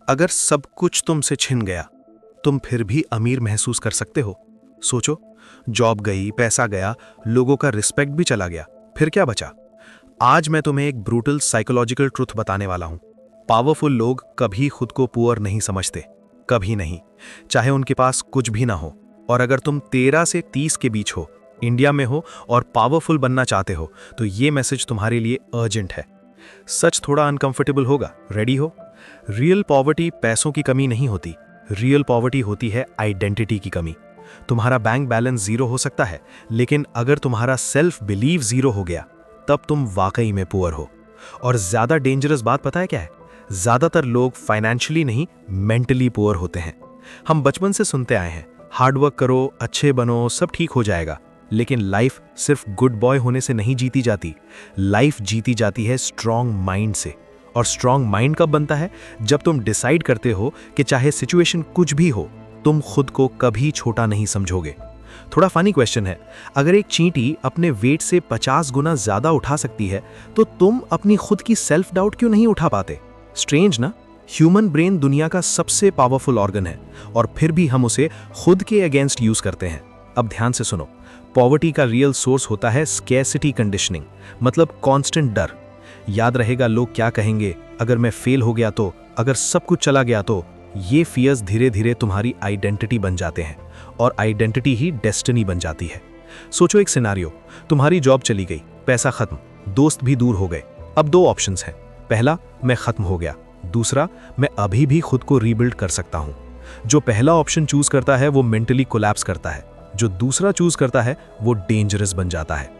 अगर सब कुछ तुमसे छिन गया, तुम फिर भी अमीर महसूस कर सकते हो? सोचो, जॉब गई, पैसा गया, लोगों का रिस्पेक्ट भी चला गया, फिर क्या बचा? आज मैं तुम्हें एक ब्रूटल साइकोलॉजिकल ट्रुथ बताने वाला हूं। पावरफुल लोग कभी खुद को पुअर नहीं समझते, कभी नहीं, चाहे उनके पास कुछ भी ना हो। और अगर तुम 13 से 30 के बीच हो, इंडिया में हो और पावरफुल बनना चाहते हो, तो ये मैसेज तुम्हारे लिए अर्जेंट है। सच थोड़ा अनकंफर्टेबल होगा, रेडी हो? रियल पॉवर्टी पैसों की कमी नहीं होती, रियल पॉवर्टी होती है आइडेंटिटी की कमी। तुम्हारा बैंक बैलेंस जीरो हो सकता है, लेकिन अगर तुम्हारा सेल्फ बिलीव जीरो हो गया, तब तुम वाकई में पुअर हो। और ज्यादा डेंजरस बात पता है क्या है? ज्यादातर लोग फाइनेंशियली नहीं, मेंटली पुअर होते हैं। हम बचपन से सुनते आए हैं, हार्डवर्क करो, अच्छे बनो, सब ठीक हो जाएगा। लेकिन लाइफ सिर्फ गुड बॉय होने से नहीं जीती जाती, लाइफ जीती जाती है स्ट्रॉन्ग माइंड से। और स्ट्रॉन्ग माइंड कब बनता है? जब तुम डिसाइड करते हो कि चाहे सिचुएशन कुछ भी हो, तुम खुद को कभी छोटा नहीं समझोगे। थोड़ा फनी क्वेश्चन है, अगर एक चींटी अपने वेट से 50 गुना ज्यादा उठा सकती है, तो तुम अपनी खुद की सेल्फ डाउट क्यों नहीं उठा पाते? स्ट्रेंज ना? ह्यूमन ब्रेन दुनिया का सबसे पावरफुल ऑर्गन है, और फिर भी हम उसे खुद के अगेंस्ट यूज करते हैं। अब ध्यान से सुनो, पॉवर्टी का रियल सोर्स होता है स्कैर्सिटी कंडीशनिंग, मतलब कांस्टेंट डर। याद रहेगा लोग क्या कहेंगे, अगर मैं फेल हो गया तो, अगर सब कुछ चला गया तो। ये फियर्स धीरे धीरे तुम्हारी आइडेंटिटी बन जाते हैं, और आइडेंटिटी ही डेस्टिनी बन जाती है। सोचो एक सिनारियो, तुम्हारी जॉब चली गई, पैसा खत्म, दोस्त भी दूर हो गए। अब दो ऑप्शंस हैं, पहला मैं खत्म हो गया, दूसरा मैं अभी भी खुद को रीबिल्ड कर सकता हूं। जो पहला ऑप्शन चूज करता है वो मेंटली कोलैप्स करता है, जो दूसरा चूज करता है वो डेंजरस बन जाता है।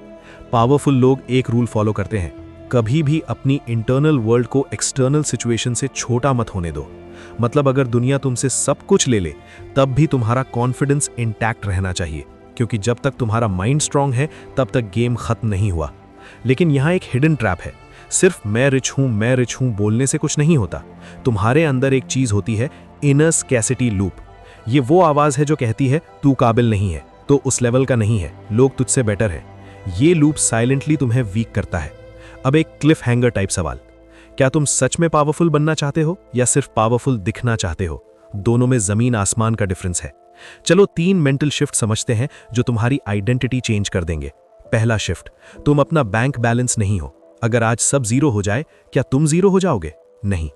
पावरफुल लोग एक रूल फॉलो करते हैं, कभी भी अपनी इंटरनल वर्ल्ड को एक्सटर्नल सिचुएशन से छोटा मत होने दो। मतलब अगर दुनिया तुमसे सब कुछ ले ले, तब भी तुम्हारा कॉन्फिडेंस इंटैक्ट रहना चाहिए, क्योंकि जब तक तुम्हारा माइंड स्ट्रांग है, तब तक गेम खत्म नहीं हुआ। लेकिन यहाँ एक हिडन ट्रैप है, सिर्फ मैं रिच हूं बोलने से कुछ नहीं होता। तुम्हारे अंदर एक चीज होती है, इनर स्कैर्सिटी लूप। ये वो आवाज है जो कहती है तू काबिल नहीं है, तो उस लेवल का नहीं है, लोग तुझसे बेटर है। ये लूप साइलेंटली तुम्हें वीक करता है। अब एक क्लिफ हैंगर टाइप सवाल, क्या तुम सच में पावरफुल बनना चाहते हो या सिर्फ पावरफुल दिखना चाहते हो? दोनों में जमीन आसमान का डिफरेंस है। चलो 3 मेंटल शिफ्ट समझते हैं जो तुम्हारी आइडेंटिटी चेंज कर देंगे। पहला शिफ्ट, तुम अपना बैंक बैलेंस नहीं हो। अगर आज सब जीरो हो जाए, क्या तुम जीरो हो जाओगे? नहीं।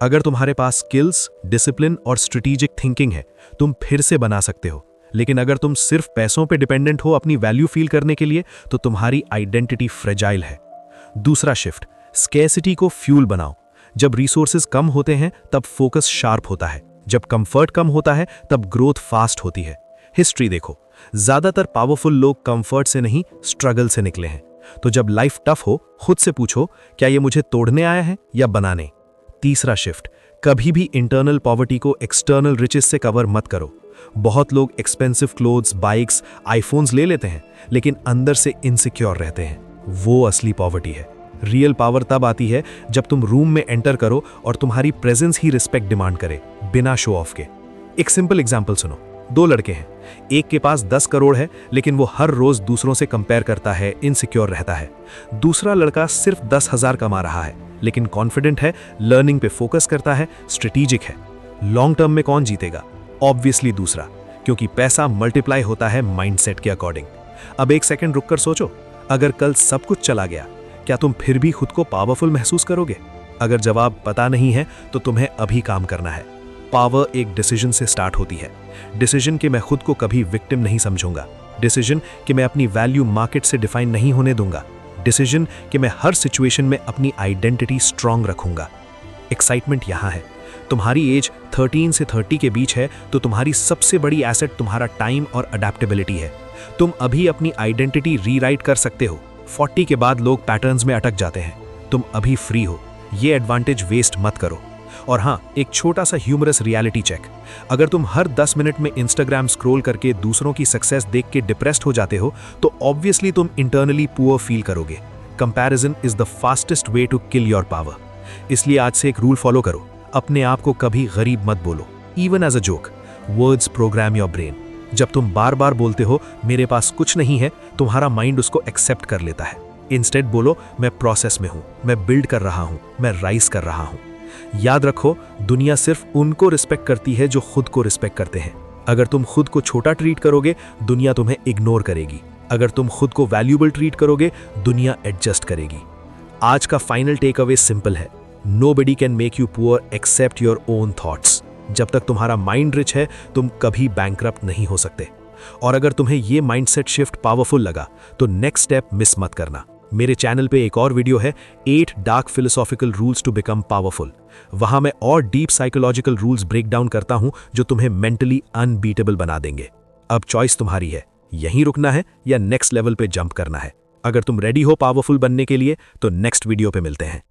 अगर तुम्हारे पास स्किल्स, डिसिप्लिन और स्ट्रेटेजिक थिंकिंग है, तुम फिर से बना सकते हो। लेकिन अगर तुम सिर्फ पैसों पे डिपेंडेंट हो अपनी वैल्यू फील करने के लिए, तो तुम्हारी आइडेंटिटी फ्रेजाइल है। दूसरा शिफ्ट, स्कैर्सिटी को फ्यूल बनाओ। जब रिसोर्सेज कम होते हैं, तब फोकस शार्प होता है। जब कंफर्ट कम होता है, तब ग्रोथ फास्ट होती है। हिस्ट्री देखो, ज्यादातर पावरफुल लोग कंफर्ट से नहीं, स्ट्रगल से निकले हैं। तो जब लाइफ टफ हो, खुद से पूछो, क्या ये मुझे तोड़ने आया है या बनाने? तीसरा शिफ्ट, कभी भी इंटरनल पॉवर्टी को एक्सटर्नल रिचेस से कवर मत करो। बहुत लोग एक्सपेंसिव क्लोथ्स, बाइक्स, आईफोन्स ले लेते हैं, लेकिन अंदर से इनसिक्योर रहते हैं। वो असली पॉवर्टी है। रियल पावर तब आती है जब तुम रूम में एंटर करो और तुम्हारी प्रेजेंस ही रिस्पेक्ट डिमांड करे, बिना शो ऑफ के। एक सिंपल एग्जांपल सुनो, 2 लड़के हैं, एक के पास 10 करोड़ है, लेकिन वो हर रोज दूसरों से कंपेयर करता है, इनसिक्योर रहता है। दूसरा लड़का सिर्फ 10,000 कमा रहा है, लेकिन कॉन्फिडेंट है, लर्निंग पे फोकस करता है, स्ट्रेटेजिक है। लॉन्ग टर्म में कौन जीतेगा? ऑब्वियसली दूसरा, क्योंकि पैसा मल्टीप्लाई होता है माइंडसेट के अकॉर्डिंग। अब एक सेकंड रुककर सोचो, अगर कल सब कुछ चला गया, क्या तुम फिर भी खुद को पावरफुल महसूस करोगे? अगर जवाब पता नहीं है, तो तुम्हें अभी काम करना है। पावर एक डिसीजन से स्टार्ट होती है। डिसीजन कि मैं खुद को कभी विक्टिम नहीं समझूंगा। डिसीजन कि मैं अपनी वैल्यू मार्केट से डिफाइन नहीं होने दूंगा। डिसीजन कि मैं हर सिचुएशन में अपनी आइडेंटिटी स्ट्रांग रखूंगा। एक्साइटमेंट यहां है। तुम्हारी एज 13 से 30 के बीच है, तो तुम्हारी सबसे बड़ी एसेट तुम्हारा टाइम और अडेप्टेबिलिटी है। तुम अभी अपनी आइडेंटिटी रीराइट कर सकते हो। 40 के बाद लोग पैटर्न्स में अटक जाते हैं, तुम अभी फ्री हो। ये एडवांटेज वेस्ट मत करो। और हाँ, एक छोटा सा ह्यूमरस रियलिटी चेक, अगर तुम हर 10 मिनट में इंस्टाग्राम स्क्रॉल करके दूसरों की सक्सेस देख के डिप्रेस्ड हो जाते हो, तो ऑब्वियसली तुम इंटरनली पुअर फील करोगे। Comparison is the fastest way to kill your power. इसलिए आज से एक रूल फॉलो करो, अपने आप को कभी गरीब मत बोलो, even as a joke. Words program your brain. जब तुम बार बार बोलते हो मेरे पास कुछ नहीं है, तुम्हारा माइंड उसको एक्सेप्ट कर लेता है। इंस्टेड बोलो मैं प्रोसेस में हूं, मैं बिल्ड कर रहा हूं, मैं राइज कर रहा हूं। याद रखो, दुनिया सिर्फ उनको रिस्पेक्ट करती है जो खुद को रिस्पेक्ट करते हैं। अगर तुम खुद को छोटा ट्रीट करोगे, दुनिया तुम्हें इग्नोर करेगी। अगर तुम खुद को वैल्यूएबल ट्रीट करोगे, दुनिया एडजस्ट करेगी। आज का फाइनल टेक अवे सिंपल है, nobody can make you poor except your own thoughts. जब तक तुम्हारा माइंड रिच है, तुम कभी बैंकरप्ट नहीं हो सकते। और अगर तुम्हें ये माइंडसेट शिफ्ट पावरफुल लगा, तो नेक्स्ट स्टेप मिस मत करना। मेरे चैनल पे एक और वीडियो है, 8 dark philosophical rules to become powerful. वहां मैं और deep psychological rules break down करता हूं जो तुम्हें मेंटली अनबीटेबल बना देंगे। अब चॉइस तुम्हारी है, यहीं रुकना है या नेक्स्ट लेवल पे जंप करना है। अगर तुम रेडी हो पावरफुल बनने के लिए, तो नेक्स्ट वीडियो पे मिलते हैं।